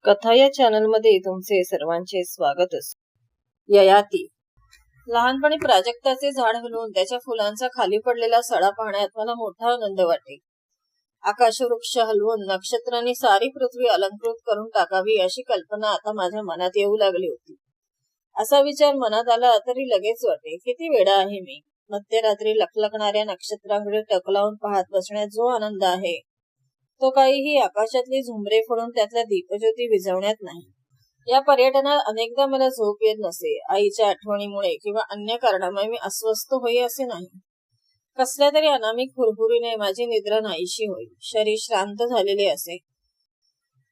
कथा या चॅनलमध्ये तुमचे सर्वांचे स्वागत असते. ययाती. लहानपणी प्राजक्ताचे झाड हलवून त्याच्या फुलांचा खाली पडलेला सडा पाहण्यात मला मोठा आनंद वाटे. आकाशवृक्ष हलवून नक्षत्रांनी सारी पृथ्वी अलंकृत करून टाकावी अशी कल्पना आता माझ्या मनात येऊ लागली होती. असा विचार मनात आला तरी लगेच वाटे, किती वेडा आहे मी. मध्यरात्री लखलखणाऱ्या नक्षत्रांकडे टक लावून पाहत बसण्यात जो आनंद आहे तो काहीही आकाशातली झुंबरे फोडून त्यातल्या दीपज्योती विझवण्यात नाही. या पर्यटनात अनेकदा मला झोप येत नसे. आईच्या आठवणीमुळे किंवा अन्य कारणामुळे मी अस्वस्थ होई असे नाही. कसल्या तरी अनामिक हुरहुरीने माझी निद्रा नाहीशी होई. शरीर श्रांत झालेले असे.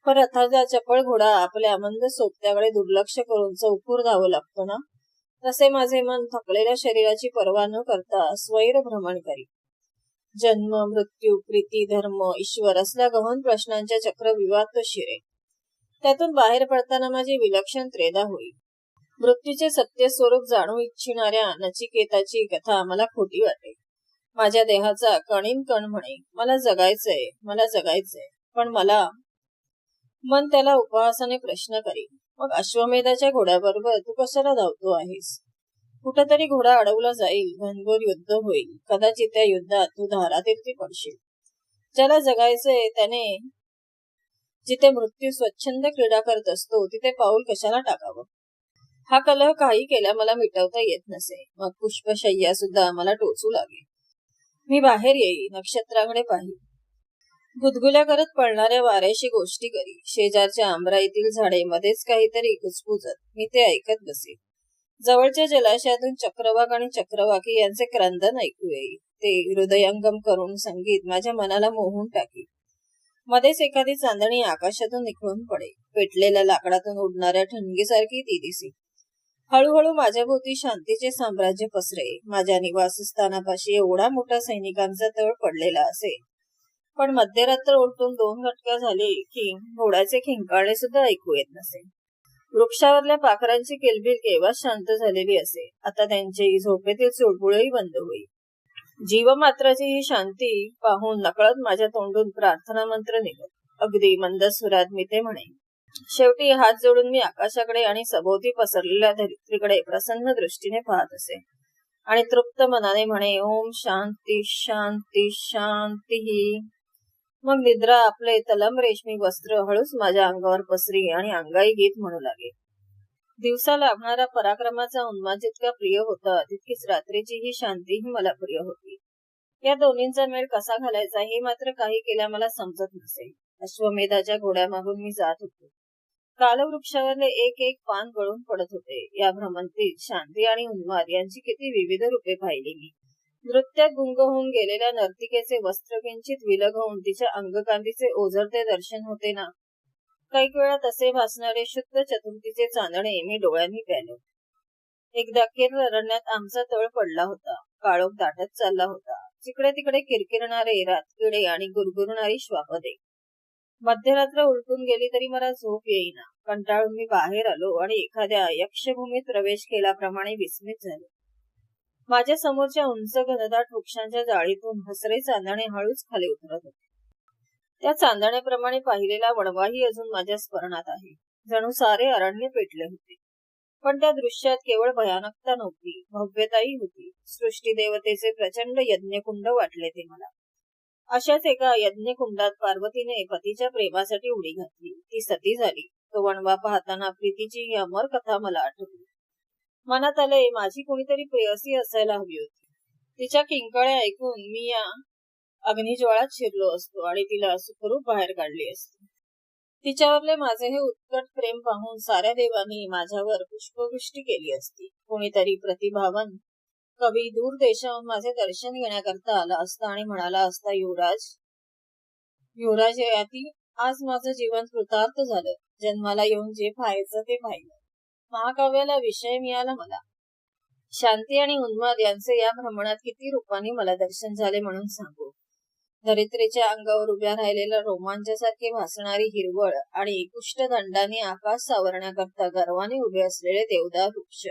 पण रथाचा चपळ घोडा आपल्या अमंद सोबत्याकडे दुर्लक्ष करून चौकूर धावू लागतो ना, तसे माझे मन थकलेल्या शरीराची पर्वा न करता स्वैर भ्रमण करी. जन्म, मृत्यू, प्रीती, धर्म, ईश्वर असल्या गहन प्रश्नांच्या चक्रव्यूहात शिरे. त्यातून बाहेर पडताना माझी विलक्षण त्रेधा होई. मृत्यूचे सत्य स्वरूप जाणू इच्छिणाऱ्या नचिकेताची कथा मला खोटी वाटे. माझ्या देहाचा कणीन कण म्हणे, मला जगायचंय, मला जगायचंय. पण मला मन त्याला उपहासाने प्रश्न करी, मग अश्वमेधाच्या घोड्याबरोबर तू कशाला धावतो आहेस? कुठेतरी घोडा अडवला जाईल, घनघोर युद्ध होईल. कदाचित त्या युद्धात तू धारातीर्थी पडशील. ज्याला जगायचंय त्याने जिथे मृत्यू स्वच्छंद क्रीडा करत असतो तिथे पाऊल कशाला टाकावं? हा कलह काही केला मला मिटवता येत नसे. मग पुष्पशय्या सुद्धा मला टोचू लागे. मी बाहेर येई, नक्षत्रांकडे पाही, गुदगुल्या करत पळणाऱ्या वाऱ्याशी गोष्टी करी. शेजारच्या आंबराईतील झाडे मध्येच काहीतरी कुजबुजत, मी ते ऐकत बसे. जवळच्या जलाशयातून चक्रवाक आणि चक्रवाकी यांचे क्रंदन ऐकू येई. ते हृदयंगम करून संगीत माझ्या मनाला मोहून टाकी. मध्येच एखादी चांदणी आकाशातून निखळून पडे. पेटलेल्या लाकडातून उडणाऱ्या ठिणगीसारखी ती दिसे. हळूहळू माझ्या भोवती शांतीचे साम्राज्य पसरे. माझ्या निवासस्थानापाशी एवढा मोठा सैनिकांचा तळ पडलेला असे. पण मध्यरात्र उलटून 2 घटका झाले की घोड्याचे खिंकाळणे सुद्धा ऐकू येत नसे. वृक्षावरल्या पाखरांची किलबिल केव्हा शांत झालेली असे. आता त्यांची झोपेतील चुळबुळही बंद होई. जीवमात्राची ही शांती पाहून नकळत माझ्या तोंडून प्रार्थना मंत्र निघत. अगदी मंद सुरात मी ते म्हणे. शेवटी हात जोडून मी आकाशाकडे आणि सभोवती पसरलेल्या धरित्रीकडे प्रसन्न दृष्टीने पाहत असे आणि तृप्त मनाने म्हणे, ओम शांती शांती शांती. मग निद्रा आपले तलम रेशमी वस्त्र हळूच माझ्या अंगावर पसरी आणि अंगाई गीत म्हणू लागे. दिवसा लाभणारा पराक्रमाचा उन्माद जितका प्रिय होता तितकीच रात्रीची ही शांतीही मला प्रिय होती. या दोन्हींचा मेळ कसा घालायचा हे मात्र काही केल्या मला समजत नसे. अश्वमेधाच्या घोड्यामागून मी जात होतो. कालवृक्षावरले एक एक पान गळून पडत होते. या भ्रमंतीत शांती आणि उन्माद यांची किती विविध रूपे पाहिली मी. नृत्यात गुंग होऊन गेलेल्या नर्तिकेचे वस्त्र किंचित विलग होऊन तिच्या अंगकांतीचे ओझरते दर्शन होते ना. कैक वेळा तसे भासणारे शुद्ध चतुर्थीचे चांदणे मी डोळ्यांनी प्याले. एकदा केर अरण्यात आमचा तळ पडला होता. काळोख दाटत चालला होता. जिकडे तिकडे किरकिरणारे रातकिडे आणि गुरगुरणारी श्वापदे. मध्यरात्र उलटून गेली तरी मला झोप येईना. कंटाळून मी बाहेर आलो आणि एखाद्या यक्षभूमीत प्रवेश केल्याप्रमाणे विस्मित झाले. माझ्या समोरच्या उंच घनदाट वृक्षांच्या जाळीतून हसरे चांदणे हळूच खाली उतरत होते. त्या चांदण्याप्रमाणे पाहिलेला वणवाही अजून माझ्या स्मरणात आहे. जणू सारे अरण्य पेटले होते. पण त्या दृश्यात केवळ भयानकता नव्हती, भव्यताही होती. सृष्टी देवतेचे प्रचंड यज्ञकुंड वाटले ते मला. अशाच एका यज्ञकुंडात पार्वतीने पतीच्या प्रेमासाठी उडी घातली. ती सती झाली. तो वणवा पाहताना प्रीतीची ही अमर कथा मला आठवली. मनात आले, माझी कोणीतरी प्रेयसी असायला हवी होती. तिच्या किंकाळ्या ऐकून मी या अग्निज्वाळात शिरलो असतो आणि तिला सुखरूप बाहेर काढली असती. तिच्यावरले माझे हे उत्कट प्रेम पाहून साऱ्या देवांनी माझ्यावर पुष्पवृष्टी केली असती. कोणीतरी प्रतिभावन कवी दूर देशाहून माझे दर्शन घेण्याकरता आला असता आणि म्हणाला असता, युवराज ययाती, आज माझं जीवन कृतार्थ झालं. जन्माला येऊन जे पाहायचं ते पाहिलं. महाकाव्याला विषय मिळाला मला. शांती आणि उन्माद यांचे या भ्रमणात किती रूपांनी मला दर्शन झाले म्हणून सांगू. धरित्रीच्या अंगावर उभ्या राहिलेल्या रोमांचासारखे भासणारी हिरवळ आणि कुष्ठदंडाने आकाश सावरण्याकरता गर्वाने उभे असलेले देवदार वृक्ष.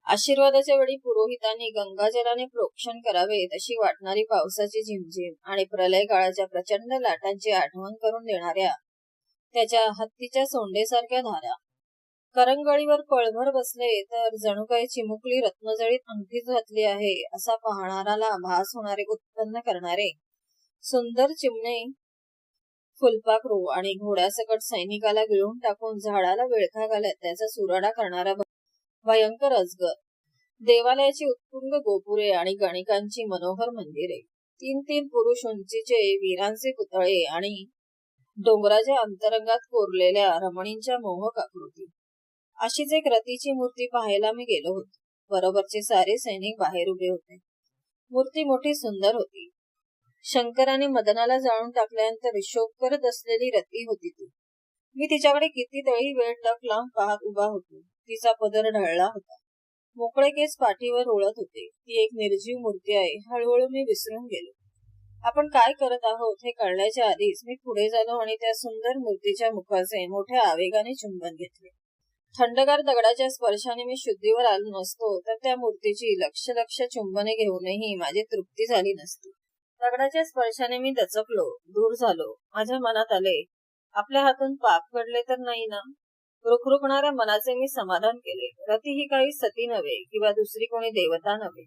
आशीर्वादाच्या वेळी पुरोहितांनी गंगाजलाने प्रोक्षण करावे तशी वाटणारी पावसाची झिमझिम आणि प्रलय काळाच्या प्रचंड लाटांची आठवण करून देणाऱ्या त्याच्या हत्तीच्या सोंडेसारख्या धारा. करंगळीवर पळभर बसले तर जणू काही चिमुकली रत्नजळीत अंगठीच घातली आहे असा पाहणाराला भास होणारे उत्पन्न करणारे सुंदर चिमणे फुलपाखरू आणि घोड्यासकट सैनिकाला गिळून टाकून झाडाला विळखा घालत त्याचा सुराडा करणारा भयंकर अजगर. देवालयाची उत्तुंग गोपुरे आणि गणिकांची मनोहर मंदिरे, 3-3 पुरुष उंचीचे वीरांचे पुतळे आणि डोंगराच्या अंतरंगात कोरलेल्या रमणींच्या मोहक आकृती. अशीच एक रतीची मूर्ती पाहायला मी गेलो होतो. बरोबरचे सारे सैनिक बाहेर उभे होते. मूर्ती मोठी सुंदर होती. शंकराने मदनाला जाळून टाकल्यानंतर शोक करत असलेली रती होती ती. मी तिच्याकडे कितीतरी वेळ टक लावून पाहत उभा होतो. तिचा पदर ढळला होता. मोकळे केस पाठीवर उडत होते. ती एक निर्जीव मूर्ती आहे हळूहळू मी विसरून गेलो. आपण काय करत आहोत हे कळण्याच्या आधीच मी पुढे झालो आणि त्या सुंदर मूर्तीच्या मुखाचे मोठ्या आवेगाने चुंबन घेतले. थंडगार दगडाच्या स्पर्शाने मी शुद्धीवर आलो नसतो तर त्या मूर्तीची लक्ष चुंबने घेऊनही माझी तृप्ती झाली नसती. दगडाच्या स्पर्शाने मी दचकलो, दूर झालो. माझ्या मनात आले, आपल्या हातून पाप घडले तर नाही ना. रुखरुखणाऱ्या मनाचे मी समाधान केले. रती ही काही सती नव्हे किंवा दुसरी कोणी देवता नव्हे.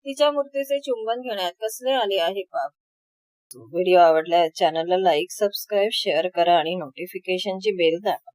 तिच्या मूर्तीचे चुंबन घेण्यात कसले आले आहे पाप. व्हिडिओ आवडल्यास चॅनलला लाईक, सबस्क्राईब, शेअर करा आणि नोटिफिकेशनची बेल दाबा.